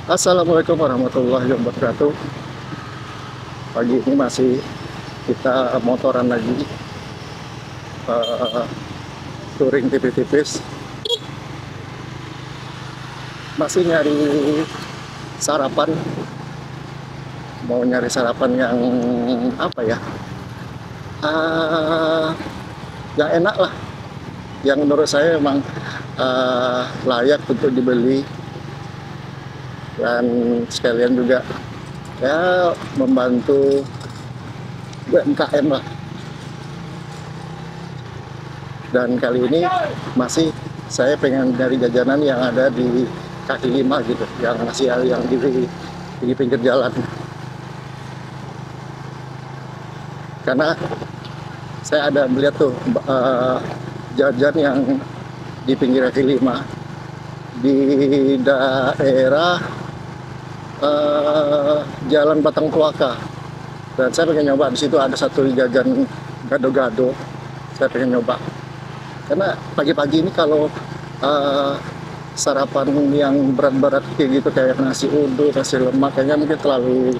Assalamualaikum warahmatullahi wabarakatuh. Pagi ini masih kita motoran lagi, eh, touring tipis-tipis. Masih nyari sarapan, mau nyari sarapan yang apa ya? Ah, yang enak lah, yang menurut saya memang layak untuk dibeli dan sekalian juga ya membantu UMKM lah. Dan kali ini masih saya pengen dari jajanan yang ada di kaki lima gitu, yang masih yang di pinggir jalan. Karena saya ada melihat tuh jajan yang di pinggir kaki lima di daerah Jalan Batang Tuaka. Dan saya pengen nyoba, di situ ada satu jajan gado-gado. Saya pengen nyoba. Karena pagi-pagi ini kalau sarapan yang berat-berat kayak gitu, kayak nasi uduk, nasi lemak, kayaknya mungkin terlalu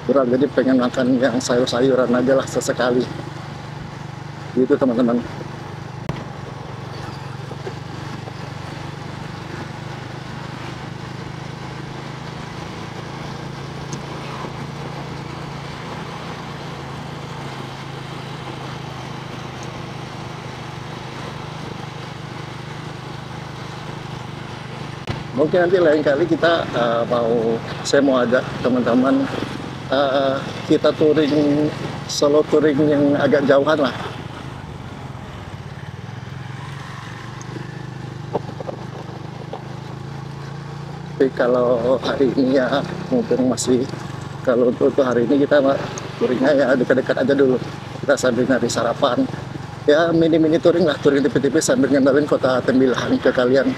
berat. Jadi pengen makan yang sayur-sayuran aja lah sesekali. Gitu teman-teman. Mungkin nanti lain kali kita saya mau ajak teman-teman uh, kita touring, solo touring yang agak jauhan lah. Tapi kalau hari ini ya mumpung masih, kalau untuk hari ini kita touringnya ya dekat-dekat aja dulu. Kita sambil nyari sarapan. Ya mini-mini touring lah, touring tipis-tipis sambil ngenalin kota Tembilahan ke kalian.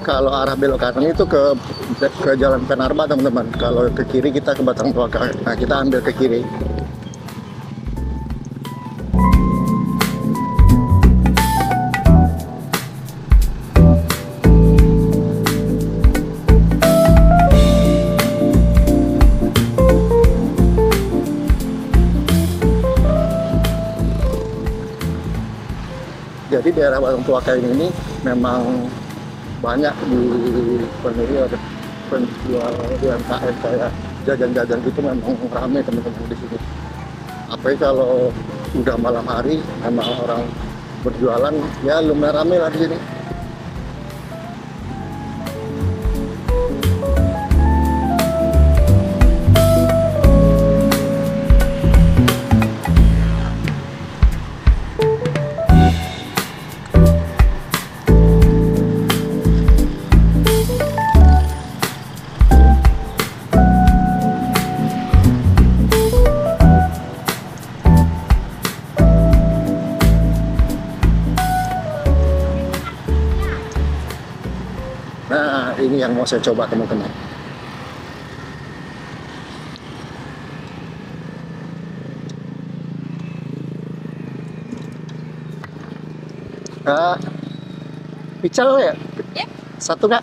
Kalau arah belok kanan itu ke Jalan Penarba teman-teman. Kalau ke kiri kita ke Batang Tuaka. Nah kita ambil ke kiri. Jadi daerah Batang Tuaka ini memang banyak dipenuhi oleh penjual UMKM, kayak jajan-jajan gitu memang ramai teman-teman di sini. Apalagi kalau udah malam hari, memang orang berjualan ya lumayan ramai lah di sini. Nah, ini yang mau saya coba teman-teman. Kak, pical ya? Ya. Satu kak?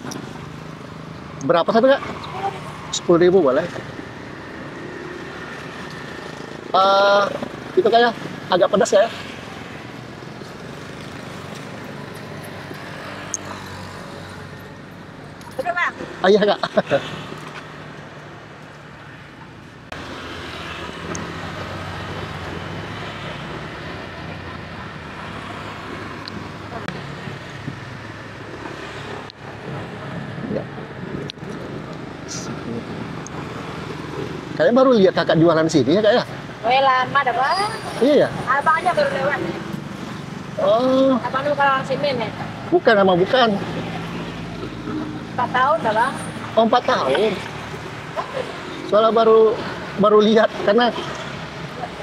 Berapa satu kak? 10.000 boleh. Itu kayak agak pedas ya. Oke, Bang. Ah, iya Kak. Ya. Kayaknya baru lihat kakak jualan sini ya Kak ya? Weh, lama dah, Bang. Iya ya? Abangnya baru lewat nih. Oh, Abang lu kalau orang sini nih. bukan sama bukan. 4 tahun dah, Bang. Oh, 4 tahun. Soalnya baru lihat karena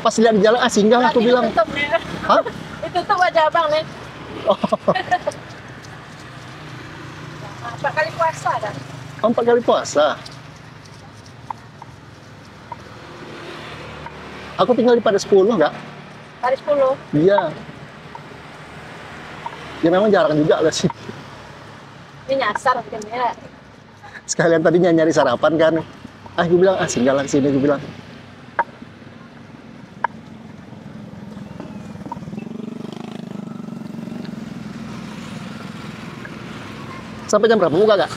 pas lihat di jalan singgah aku Berarti bilang, ditutup nih. hah? Ditutup aja Abang nih. Oh, 4 kali puasa dah. 4 kali puasa. Aku tinggal di pada 10 Kak. Hari 10. Iya. Ya memang jarang juga lah sih. Ini nyasar mungkin ya. Sekalian tadinya nyari sarapan kan. Gue bilang, singgah lah sini, gue bilang. Sampai jam berapa buka Kak?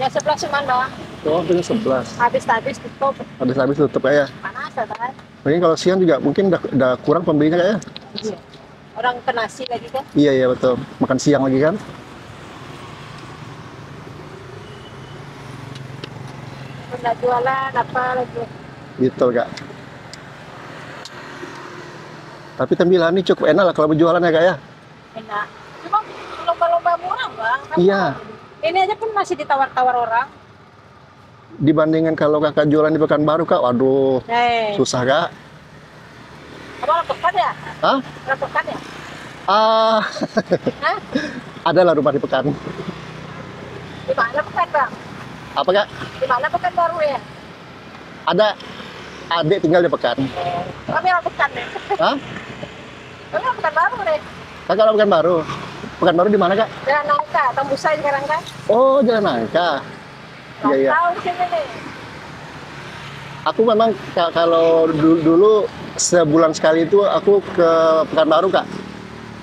Ya 11 cuman doang. Oh, jam 11. Habis tutup. Habis tutup ya. Panas ya, Bang. Mungkin kalau siang juga mungkin udah kurang pembelinya Kak ya. Iya. Orang ke nasi lagi kan. Iya, iya betul. Makan siang lagi kan. Udah jualan apa lagi. Gitu Kak. Tapi tampilan ini cukup enak lah kalau berjualan ya Kak ya. Enak. Cuma lomba-lomba murah, Bang. Iya. Ini aja pun masih ditawar-tawar orang. Dibandingkan kalau Kakak jualan di Pekanbaru Kak, waduh, susah Kak. Abang orang Pekan ya? Hah? Orang Pekan ya? Ah, Hah? ada lah rumah di Pekan. Di mana Pekan, Bang? Apa Kak? Di mana Pekan baru ya? Ada adik tinggal di Pekan. Kami orang Pekan deh. Hah? Kami orang Pekan baru deh. Kakak orang Pekanbaru. Pekanbaru di mana Kak? Jalan Nangka, Tambusai sekarang kan? Oh, Jalan Nangka. Iya, iya. Tahu sini nih. Aku memang kalau dulu sebulan sekali itu aku ke Pekanbaru Kak.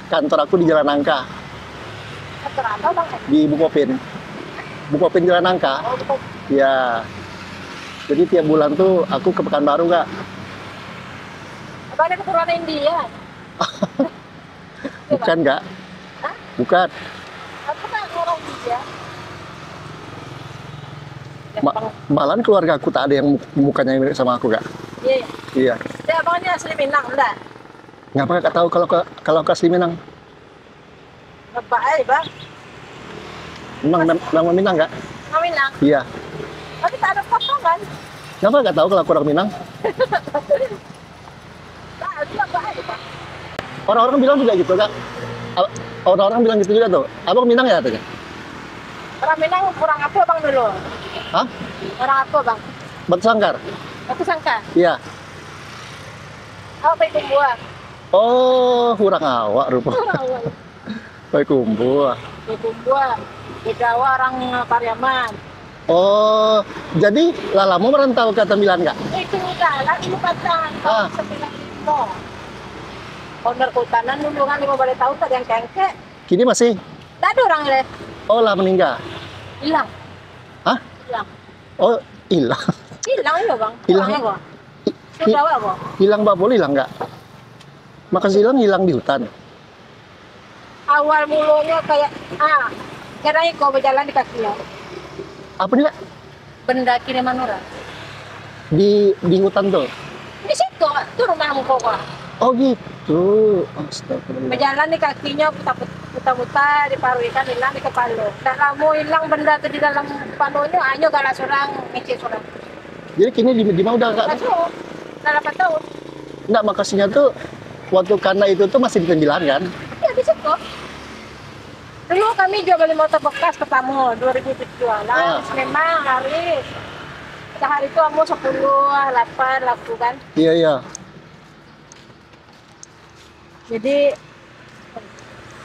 Kantor aku di Jalan Nangka, Kantor apa Bang? di Bukopin. Bukopin Jalan Nangka. Oh, betul. Ya. Jadi tiap bulan tuh aku ke Pekanbaru Kak. Abang ada keturunan India. Bukan Kak. Hah? Bukan. Aku kan orang India. Ya, Bang. Malahan keluarga aku tak ada yang mukanya mirip sama aku Kak. Iya, iya. Iya. Dia abangnya asli Minang, enggak? Ngapa Kakak tahu kalau ke asli Minang? Nebak aja, Bang. Memang Minang Kak? Orang Minang. Iya. Tapi tak ada potongan. Kenapa Kakak tahu kalau aku orang Minang? Nah, itu nebak aja, Bang. Orang-orang bilang juga gitu Kak. Orang-orang bilang gitu juga tuh. Abang Minang ya katanya? Orang Minang kurang apa Bang dulu? Hah? Orang apa Bang? Batu Sangkar? Aku sangka. Iya. Apa itu buah? Oh, kurang awak rupa. Orang Baik kumbu. itu buah. Di Jawa orang Pariaman. Oh, jadi lalamu merantau ke Tembilan Kak? Itu udah, lagi pasang. Ah. 9 Owner kehutanan dulu kan 5 balik tahun tadi yang kengkek. Kini masih? Tak ada orang deh. Oh, lah meninggal. Hilang. Hah? Hilang. Oh, hilang. Hilang ya Bang. Hilang. Orangnya, Bang. Sudah apa? Hilang Pak boleh hilang nggak? Makan silang hilang di hutan. Awal mulanya kayak kira kau berjalan di kakinya. Apa nih Kak? Benda kiriman orang. Di hutan tuh? Di situ, itu rumahmu kok. Oh gitu. Astagfirullah. Berjalan di kakinya putar-putar di paru ikan hilang di kepala. Tak lama hilang benda itu di dalam kepalanya hanya galah seorang ngecek seorang. Jadi kini di mana udah Kak? Masuk. Dah 8 tahun. Enggak, makasihnya tuh waktu karena itu tuh masih di Tembilan kan? Ya di situ. Dulu kami jual beli motor bekas pertama 2007 jualan. Memang laris. Sehari itu kamu 10, 8 laku kan. Iya, iya. Jadi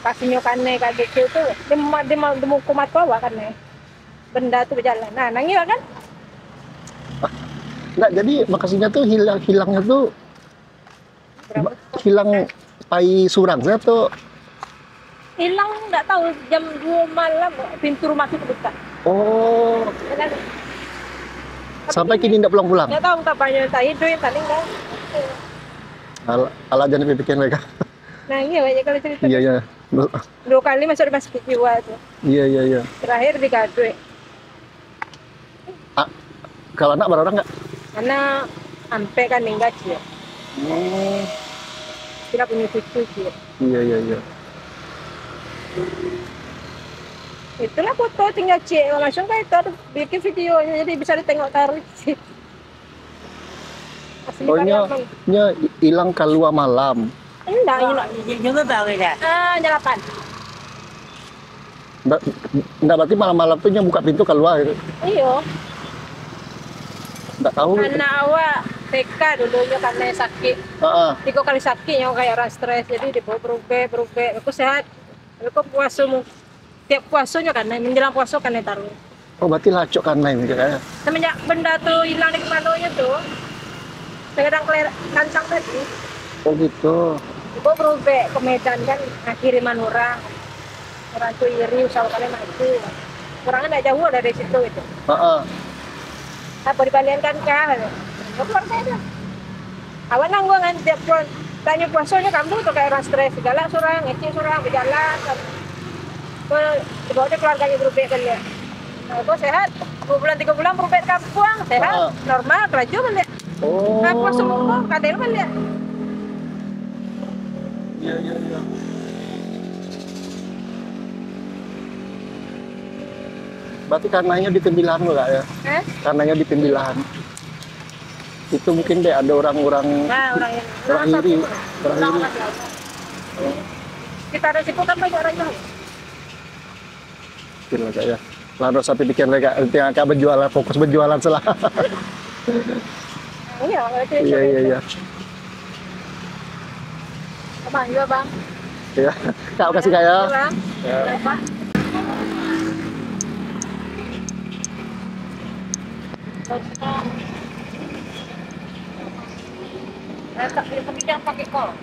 pas nyokannya kayak gitu tuh di kumat bawah kan benda tuh berjalan. Nah, nangis kan? Enggak, jadi makasihnya tuh hilangnya tuh Berapa? hilang pai surang saya tuh. Hilang nggak tahu jam 2 malam pintu rumahku kebuka. Oh, sampai kini tidak pulang-pulang. Nggak tahu kabarnya, tak hidup yang paling enggak. Ala jangan dipikirin mereka. Nah iya banyak kali cerita. Iya iya. 2 kali masuk rumah sakit jiwa tuh. Iya iya iya. Terakhir di Gadwe. Kalau anak berapa orang nggak? Karena sampai kan meninggal sih. Oh. Kita punya cucu sih. Iya iya iya. Itulah foto tinggal cek langsung kan itu ada bikin videonya jadi bisa ditengok tarik sih. Asli Oh Palembang. nya hilang keluar malam. Enggak, Juga tahu ya. nyalapan. Nggak berarti malam-malam tuh nya buka pintu keluar gitu. Iya. Nggak tahu. Anak awak TK dulunya karena sakit. Heeh. 3 kali sakit yang kayak orang stres jadi dibawa berubah. Aku sehat. Aku puasa tiap puasanya kan menjelang puasa kan taruh. Oh berarti lacok kan lain kayaknya. Semenjak benda tuh hilang di kepalanya tuh. Sekarang kancang tadi. Oh gitu. Ibu berubah ke Medan kan kiriman orang tuh iri usaha kalian maju orangnya nggak jauh dari situ itu Heeh. apa dibaliankan kah keluar saya awan nanggung kan tiap bulan tanya puasanya kamu tuh kayak orang stres segala surang ngecek surang berjalan dibawa keluarganya berubah kan ya nah, gue sehat 2 bulan 3 bulan berubah di kampung sehat normal kerja kan ya Oh. nah puasa mau kadang kan ya Iya iya iya. Berarti karenanya di Tembilahan nggak ya? Karenanya di Tembilahan. Itu mungkin deh ada orang-orang nah orang yang orang iri, orang iri. kita ada situ kan banyak orang yang Mungkin lah kayak. Lalu sampai pikir mereka nanti akan berjualan, fokus berjualan selah. iya Iya iya iya. Bang, juga bang. Iya. Kak kasih kaya. Bang. Ya. Berapa? Tak pilih pakai kol.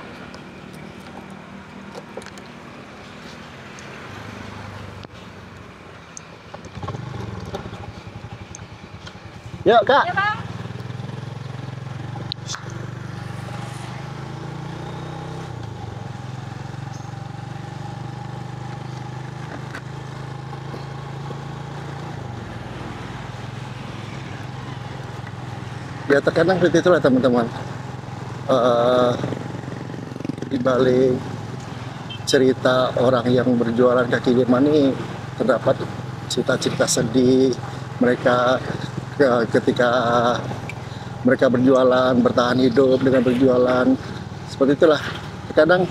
Yuk kak. Ya bang. Ya terkadang seperti itulah teman-teman. Di balik cerita orang yang berjualan kaki lima ini terdapat cerita-cerita sedih mereka ketika mereka berjualan, bertahan hidup dengan berjualan. Seperti itulah. Terkadang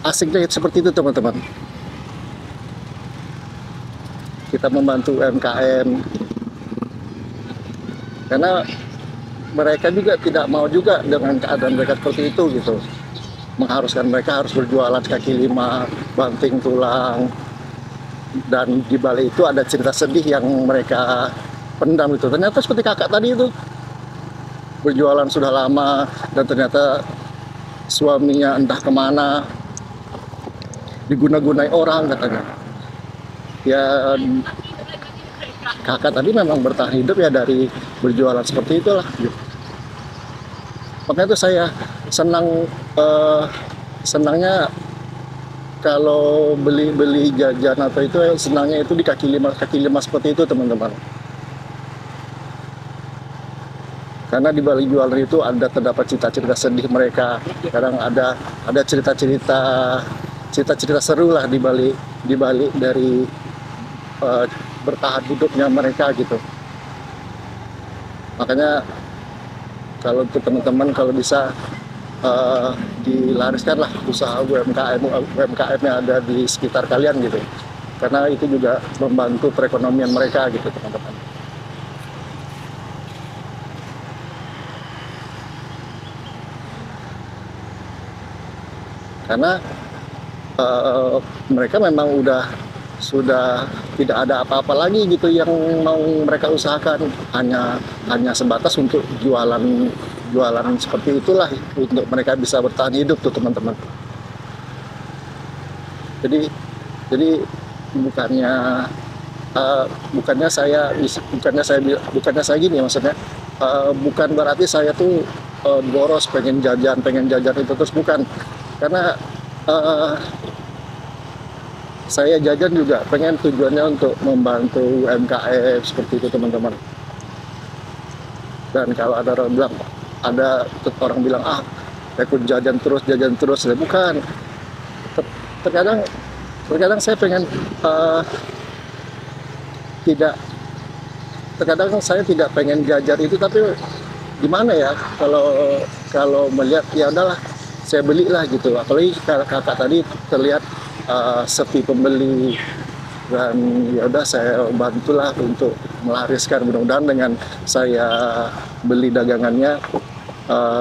asiknya seperti itu teman-teman. Kita membantu UMKM karena mereka juga tidak mau juga dengan keadaan mereka seperti itu gitu, mengharuskan mereka harus berjualan kaki lima, banting tulang, dan di balik itu ada cerita sedih yang mereka pendam itu. Ternyata seperti kakak tadi itu berjualan sudah lama dan ternyata suaminya entah kemana, diguna-gunai orang katanya. Ya kakak tadi memang bertahan hidup ya dari berjualan seperti itulah. Makanya itu saya senangnya kalau beli jajan atau itu senangnya itu di kaki lima seperti itu teman-teman. Karena di balik jualan itu ada terdapat cerita-cerita sedih mereka. Kadang ada cerita-cerita seru lah di balik dari bertahan hidupnya mereka gitu. Makanya kalau untuk teman-teman kalau bisa dilariskanlah usaha UMKM yang ada di sekitar kalian gitu, karena itu juga membantu perekonomian mereka gitu teman-teman. Karena mereka memang sudah tidak ada apa-apa lagi gitu yang mau mereka usahakan, hanya sebatas untuk jualan jualan seperti itulah untuk mereka bisa bertahan hidup tuh teman-teman. Jadi bukannya bukannya saya gini maksudnya, bukan berarti saya tuh boros pengen jajan itu terus, bukan. Karena eh, saya jajan juga pengen tujuannya untuk membantu UMKM seperti itu teman-teman. Dan kalau ada orang bilang ikut jajan terus, ya bukan. Terkadang saya pengen tidak terkadang saya tidak pengen jajan itu, tapi gimana ya, kalau melihat ya udahlah saya belilah gitu. Apalagi kakak tadi terlihat sepi pembeli, dan ya udah saya bantulah untuk melariskan. Mudah-mudahan dengan saya beli dagangannya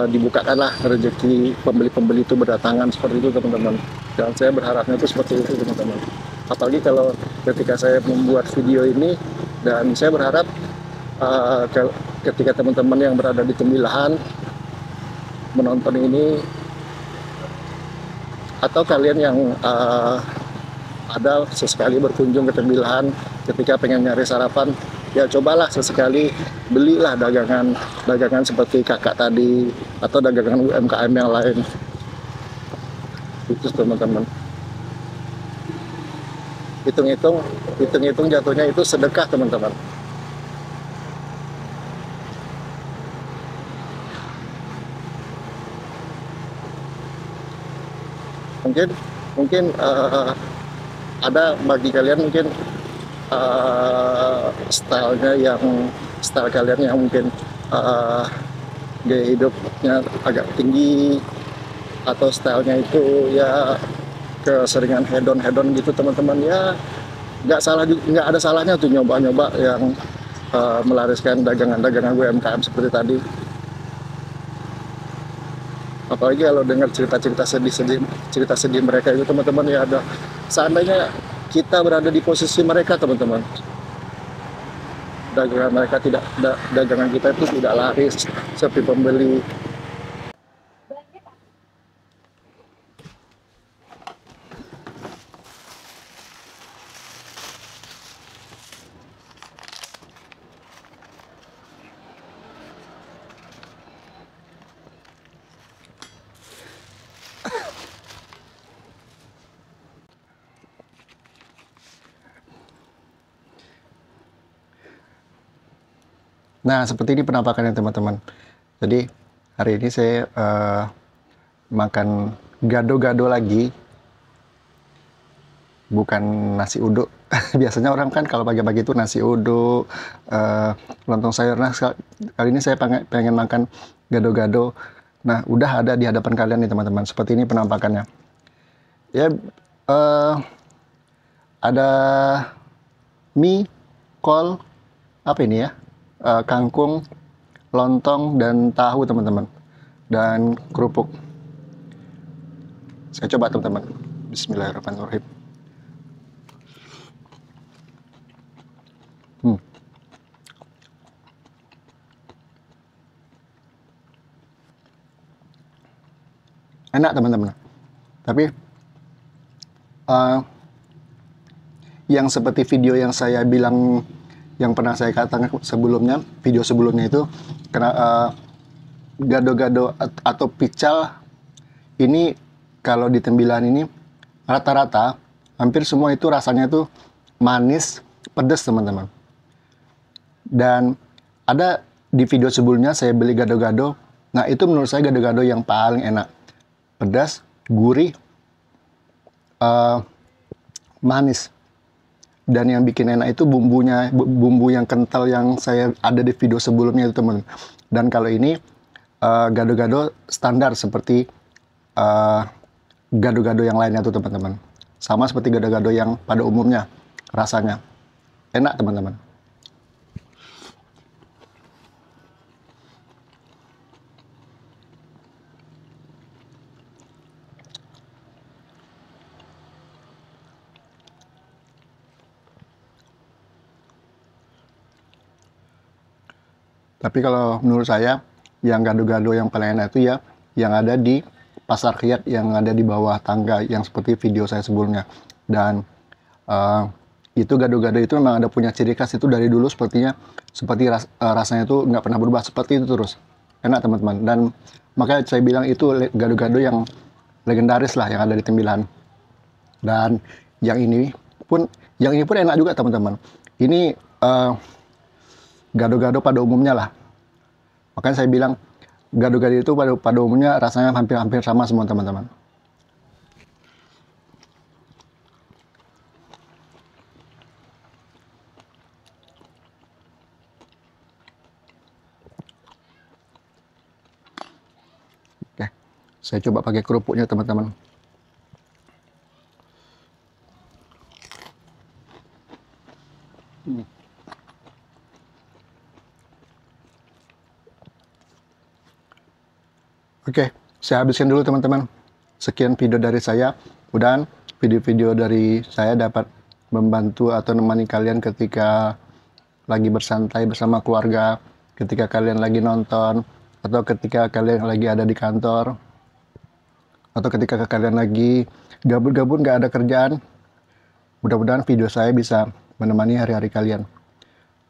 dibukakanlah rezeki pembeli-pembeli itu berdatangan seperti itu teman-teman. Dan saya berharapnya itu seperti itu teman-teman. Apalagi kalau ketika saya membuat video ini, dan saya berharap ketika teman-teman yang berada di Tembilahan menonton ini, atau kalian yang ada sesekali berkunjung ke Tembilahan ketika pengen nyari sarapan, ya cobalah sesekali belilah dagangan seperti kakak tadi atau dagangan UMKM yang lain. Itu teman-teman. Hitung-hitung jatuhnya itu sedekah teman-teman. Mungkin ada bagi kalian mungkin style kalian yang mungkin gaya hidupnya agak tinggi, atau stylenya itu ya keseringan hedon gitu teman-teman. Ya nggak ada salahnya tuh nyoba-nyoba yang melariskan dagangan UMKM seperti tadi. Apalagi kalau dengar cerita sedih mereka itu teman-teman, ya ada, seandainya kita berada di posisi mereka teman-teman, dagangan kita itu tidak laris, sepi pembeli. Nah, seperti ini penampakannya teman-teman. Jadi hari ini saya makan gado-gado lagi, bukan nasi uduk. Biasanya orang kan kalau pagi-pagi itu nasi uduk, lontong sayur. Nah, kali ini saya pengen makan gado-gado. Nah, udah ada di hadapan kalian nih teman-teman. Seperti ini penampakannya. Ya, ada mie, kol, apa ini ya? Kangkung, lontong, dan tahu teman-teman, dan kerupuk. Saya coba teman-teman. Bismillahirrahmanirrahim. Enak teman-teman. Tapi yang seperti video yang saya bilang, yang pernah saya katakan sebelumnya, video sebelumnya itu, karena gado-gado atau pical ini kalau di Tembilahan ini rata-rata hampir semua itu rasanya tuh manis, pedas teman-teman. Dan ada di video sebelumnya saya beli gado-gado. Nah, itu menurut saya gado-gado yang paling enak. Pedas, gurih, manis. Dan yang bikin enak itu bumbu yang kental yang saya ada di video sebelumnya itu teman. Dan kalau ini gado-gado standar seperti gado-gado yang lainnya tuh teman-teman. Sama seperti gado-gado yang pada umumnya rasanya. Enak teman-teman. Tapi kalau menurut saya, yang gado-gado yang paling enak itu ya yang ada di pasar Riyadh, yang ada di bawah tangga, yang seperti video saya sebelumnya. Dan itu gado-gado itu memang ada punya ciri khas, itu dari dulu sepertinya seperti rasanya itu nggak pernah berubah, seperti itu terus. Enak teman-teman. Dan makanya saya bilang itu gado-gado yang legendaris lah yang ada di Tembilan. Dan yang ini pun enak juga teman-teman. Ini gado-gado pada umumnya lah. Makanya saya bilang gado-gado itu pada umumnya rasanya hampir-hampir sama semua teman-teman. Oke, saya coba pakai kerupuknya teman-teman. Oke, saya habiskan dulu teman-teman. Sekian video dari saya. Mudah-mudahan video-video dari saya dapat membantu atau menemani kalian ketika lagi bersantai bersama keluarga, ketika kalian lagi nonton, atau ketika kalian lagi ada di kantor, atau ketika kalian lagi gabut-gabut nggak ada kerjaan. Mudah-mudahan video saya bisa menemani hari-hari kalian.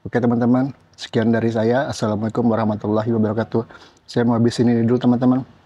Oke teman-teman, sekian dari saya. Assalamualaikum warahmatullahi wabarakatuh. Saya mau habis ini dulu teman-teman.